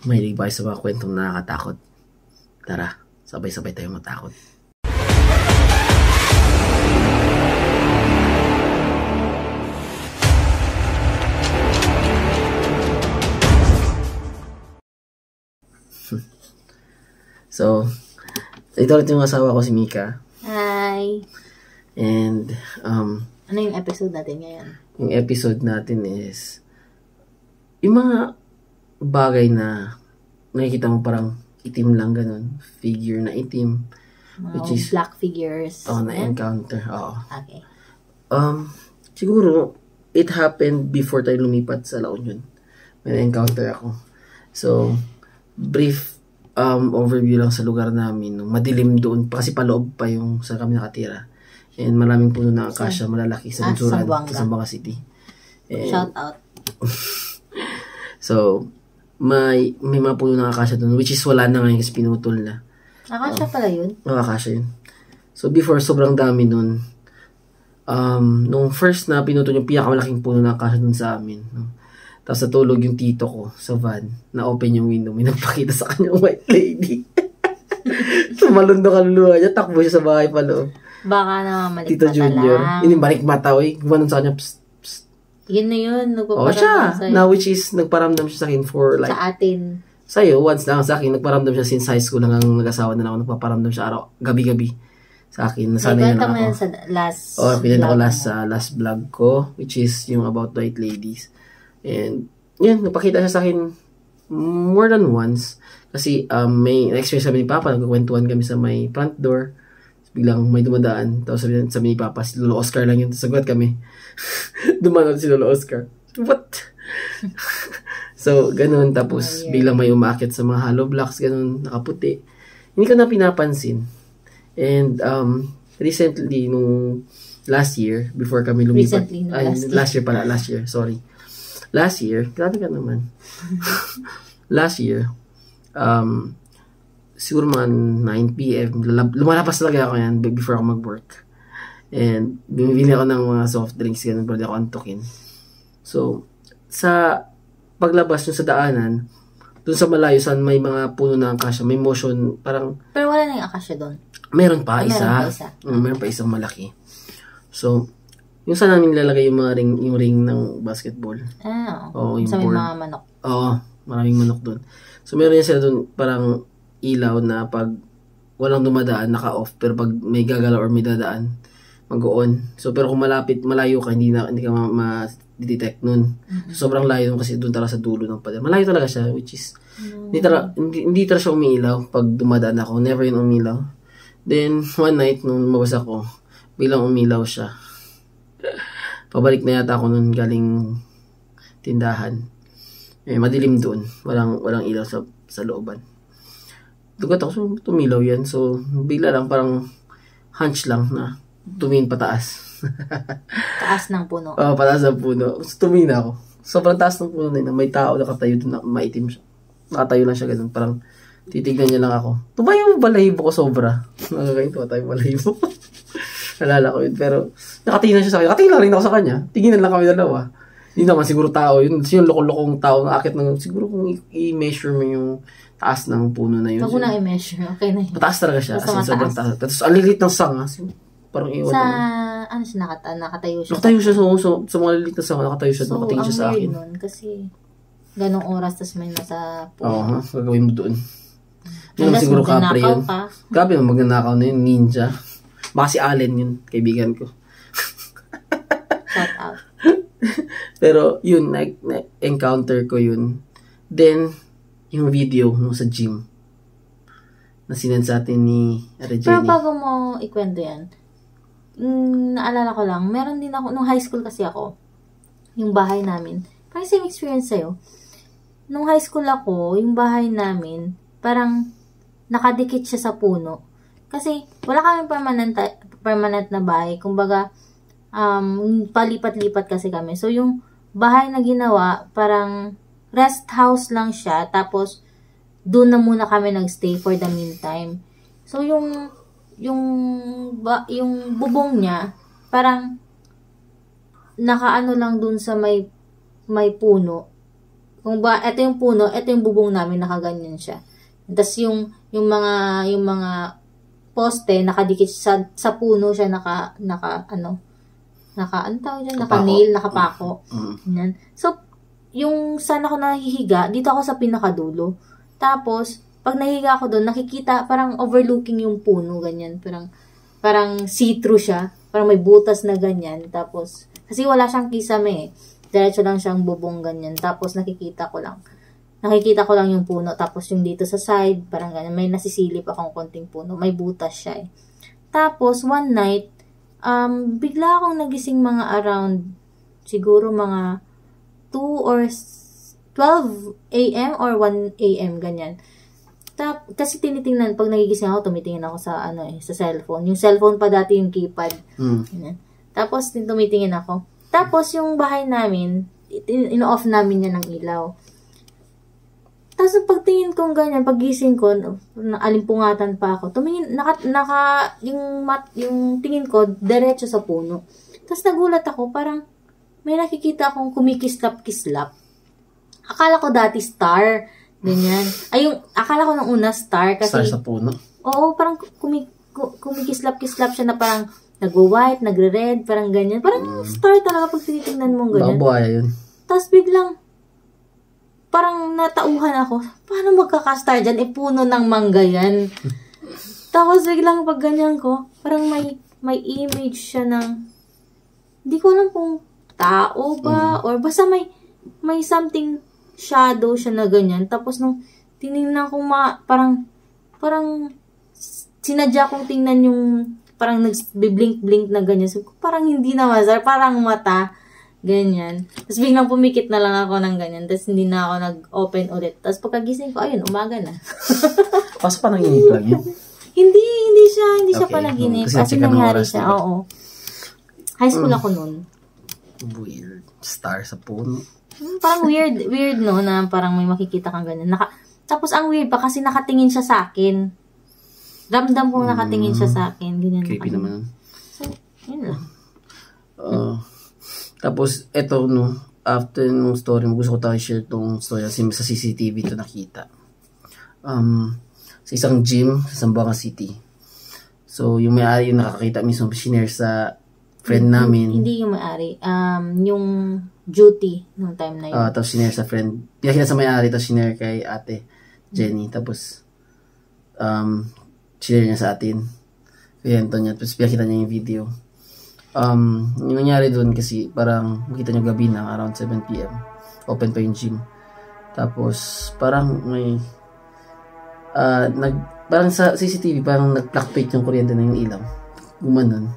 Mahilig ba kayo sa mga kwentong nakakatakot? Tara, sabay-sabay tayong matakot. So, ito ulit yung asawa ko si Mika. Hi! And, ano yung episode natin ngayon? Yung episode natin is yung mga bagay na nakikita mo parang itim lang ganun. Figure na itim. Which is black figures. na-encounter. Oo. Okay. Siguro, it happened before tayo lumipat sa La Union. May na-encounter ako. So, brief overview lang sa lugar namin. Madilim doon. Kasi paloob pa yung sa kami nakatira. And maraming puno na akasya, malalaki sa Bunsuran, sa Zamboanga City. And, shout out. So, may mga puno na akasya doon, which is wala na ngayon kasi pinutol na. Akasya pala yun? Akasya yun. So, before, sobrang dami doon. Nung first na pinutol yung pinakamalaking puno na akasya doon sa amin. No? Tapos natulog yung tito ko sa van, na-open yung window, may nagpakita sa kanya white lady. Sumalundong kaluluwa niya, takbo siya sa bahay pa loob. Baka naman malik Tito mata Junior. lang. Yun yung balik mata, gumanon sa kanya, psst, psst. Yun na yun, nagpaparamdam siya. Na which is, nagparamdam siya sa akin for like... Sa atin. Sa'yo, once lang sa akin, nagparamdam siya since high school lang ang nag-asawa na ako, nagpaparamdam siya araw, gabi-gabi sa akin. Nasanay na lang ako. Sa last pinenta ko last vlog ko, which is yung about white ladies. And, yun, napakita siya sa akin more than once. Kasi, may na-experience kami ni Papa, nagkukwentuhan kami sa may front door. Biglang may dumadaan. Tapos sabi ni Papa, si Lolo Oscar lang yun. Sagot kami. Dumanod si Lolo Oscar. What? So, ganun. Tapos, biglang may umaakit sa mga hollow blocks. Ganun, nakaputi. Hindi ko na pinapansin. And, recently, nung last year, before kami lumipat. Last year, sorry. Last year, grabe ka naman. Last year, siguro mga 9 p.m. Lumalapas talaga ako yan before ako mag-work. And bumibili ako ng mga soft drinks ganun para di ako antukin. So, sa paglabas nyo sa daanan, dun sa malayo saan may mga puno na akasya, may motion, parang... Pero wala na yung akasya doon? Meron pa, isa. Meron pa isang malaki. So, yung saan namin nilalagay yung mga ring ng basketball. Oo. Sa may mga manok. Oo, maraming manok doon. So, meron yan sila doon parang ilaw na pag walang dumadaan, naka-off. Pero pag may gagalaw or may dadaan, mag-on. So, pero kung malayo ka, hindi ka ma-detect nun. So, sobrang layo nun kasi doon talaga sa dulo ng pader. Malayo talaga siya, which is, hindi talaga siya umiilaw pag dumadaan ako. Never yun umiilaw. Then, one night, nung lumabas ako, bilang umilaw siya. Pabalik na yata ako nun galing tindahan. Madilim doon. Walang ilaw sa looban. Dugat ako, so tumilaw yan. So, bigla lang parang hunch lang na tumingin pataas. Taas ng puno. Pataas ng puno. So, tumingin ako. Sobrang taas ng puno na may tao nakatayo doon na maitim siya. Nakatayo lang siya ganun. Parang titignan niya lang ako. Tumayo mo balahibo ko sobra. Nakakain, tumatay balahibo. Nalala ko yun. Pero, nakatingin siya sa akin. Nakatingin lang rin ako sa kanya. Tinginan lang kami dalawa. Yun naman siguro tao. Yung loko-lokong tao na akit ng... Siguro kung i-measure mo yung taas ng puno na yun. Huwag mo na i-measure. Okay na yun. Mataas talaga siya. As in, sobrang taas. Tapos, ang lilit ng sanga. Parang iwan sa... naman. Ano siya? Nakatayo siya? Nakatayo siya sa mga lilit na sanga. Nakatayo siya. Nakatingin siya sa akin. So, ang weird nun. Kasi, ganong oras tas may nasa puno. Oo, gagawin mo doon. Yun naman siguro kapre yun. Grabe naman magnanakaw na yun. Ninja. Baka si Allen yun, kaibigan ko. Shout out. Pero yun, na-encounter ko yun. Then, yung video sa gym na sinend sa atin ni Regine. Pero bago mo ikwento yan, naalala ko lang, meron din ako, nung high school kasi ako, yung bahay namin, parang same experience sa'yo. Nung high school ako, yung bahay namin, parang nakadikit siya sa puno. Kasi, wala kami permanent na bahay. Kumbaga, palipat-lipat kasi kami. So, yung bahay na ginawa, parang rest house lang siya. Tapos, doon na muna kami nagstay for the meantime. So, yung bubong niya, parang nakaano lang doon sa may puno. Kung ba, ito yung puno, ito yung bubong namin, nakaganyan siya. Tapos yung mga poste, nakadikit sa puno siya, naka-nail, nakapako. Yan. So, yung saan ako nahihiga, dito ako sa pinakadulo. Tapos, pag nahihiga ako doon, nakikita, parang overlooking yung puno, ganyan. Parang see-through siya. Parang may butas na ganyan. Tapos, kasi wala siyang kisame eh. Diretso lang siyang bubong ganyan. Tapos, nakikita ko lang yung puno. Tapos, yung dito sa side, parang ganyan. May nasisilip akong konting puno. May butas siya eh. Tapos, one night, bigla akong nagising mga around, siguro mga 2 or 12 a.m. or 1 a.m. ganyan. Kasi tinitingnan, pag nagigising ako, tumitingin ako sa sa cellphone. Yung cellphone pa dati yung keypad. Tapos, tumitingin ako. Tapos, yung bahay namin, ino-off namin yan ng ilaw. Tapos, pagtingin kong ganyan, paggising ko, alimpungatan pa ako. Tumingin, yung tingin ko, diretso sa puno. Tapos, nagulat ako, parang, may nakikita akong kumikislap-kislap. Akala ko dati star. Ganyan. Akala ko nung una star. Kasi, star sa puno? Oo, parang kumikislap-kislap siya na parang, nagwa-white, nagre-red, parang ganyan. Parang star talaga pag tinitingnan mong ganyan. Baka buhaya yun. Tapos, biglang, parang natauhan ako, paano magkakastar dyan? Puno ng mangga yan. Tapos biglang pag ganyan ko, parang may image siya ng, hindi ko alam kung tao ba, or basta may something shadow siya na ganyan. Tapos nung tinignan ko parang sinadya kong tingnan yung, parang nag-blink-blink na ganyan. So, parang hindi na masar, parang mata. Ganyan. Tapos biglang pumikit na lang ako ng ganyan. Tapos hindi na ako nag-open ulit. Tapos pagkagising ko, ayun, umaga na. Kasi panaginip lang yun? Hindi siya Okay. panaginip. Kasi Kasi nangyari oras, siya, diba? oo. High school ako nun. Weird. Star sa puno. Parang weird no, na parang may makikita kang ganyan. Tapos ang weird pa kasi nakatingin siya sa akin. Ramdam kong nakatingin siya sa akin. Ganyan. Creepy naman. So, yun lang. Tapos, eto, no, after nung story mo, gusto ko tayo share tong story kasi sa CCTV ito nakita. Sa isang gym sa Zamboanga City. So, yung may-ari yung nakakita mismo, sinare sa friend namin. Hindi yung may-ari. Yung duty nung time na yun. Tapos sinare sa friend. Pinakita sa may-ari, tapos sinare kay ate Jenny. Tapos, sinare niya sa atin. Kwento niya. Tapos pinakita niya yung video. Yung nangyari doon kasi parang makita nyo gabi na around 7 p.m. Open pa yung gym. Tapos parang may parang sa CCTV parang nag-fluctuate yung kuryente na yung ilaw. Gumanon.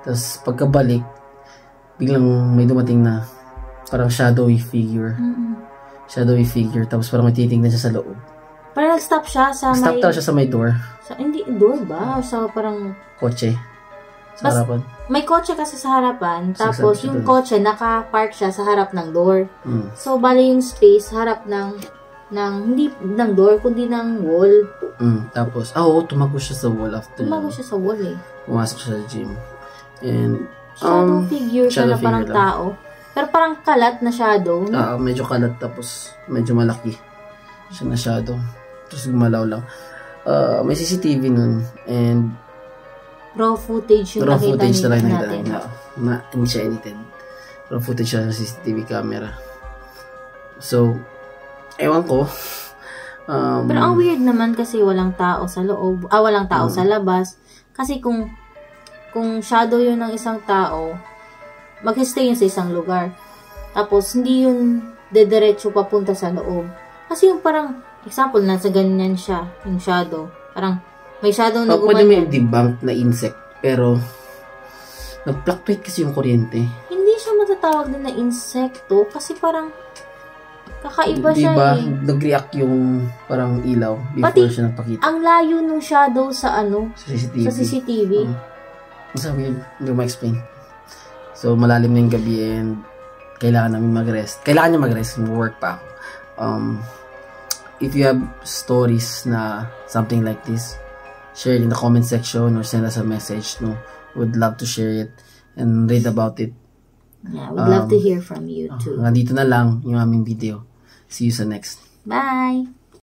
Tapos pagkabalik biglang may dumating na parang shadowy figure. Shadowy figure. Tapos parang may titignan siya sa loob. Parang nag-stop siya sa Stop siya sa may door. Hindi, door ba? Sa parang Kotse. Sa harapan. May kotse kasi sa harapan, tapos yung kotse, naka-park siya sa harap ng door. So, bali yung space, harap hindi ng door, kundi ng wall. Tapos, tumago siya sa wall after. Tumago siya sa wall eh. Pumasok siya sa gym. And, shadow figure siya na parang tao. Pero parang kalat na shadow. No? Medyo kalat, tapos medyo malaki. Siya na shadow. Tapos gumalaw lang. May CCTV nun, and raw footage yung nakita natin. Hindi siya edited. Raw footage siya sa CCTV camera. So, ewan ko. Pero ang weird naman kasi walang tao sa loob. Walang tao sa labas. Kasi kung shadow yun ng isang tao, mag-stay yun sa isang lugar. Tapos, hindi yun dediretso papunta sa loob. Kasi yung parang, example, nasa ganyan siya, yung shadow. Parang, may shadow na pwede may debunk na insect, pero nag-fluctuate kasi yung kuryente. Hindi siya matatawag din na insekto kasi parang kakaiba siya eh. Nag-react yung parang ilaw before siya nagpakita. Ang layo ng shadow sa sa CCTV. Sabi, hindi ko ma-explain. So, malalim na yung gabi and kailangan namin mag-rest. Kailangan niya mag-rest. Work pa ako. If you have stories na something like this, share it in the comment section or send us a message. Would love to share it and read about it. Yeah, we'd love to hear from you too. Nandito na lang yung aming video. See you sa next. Bye!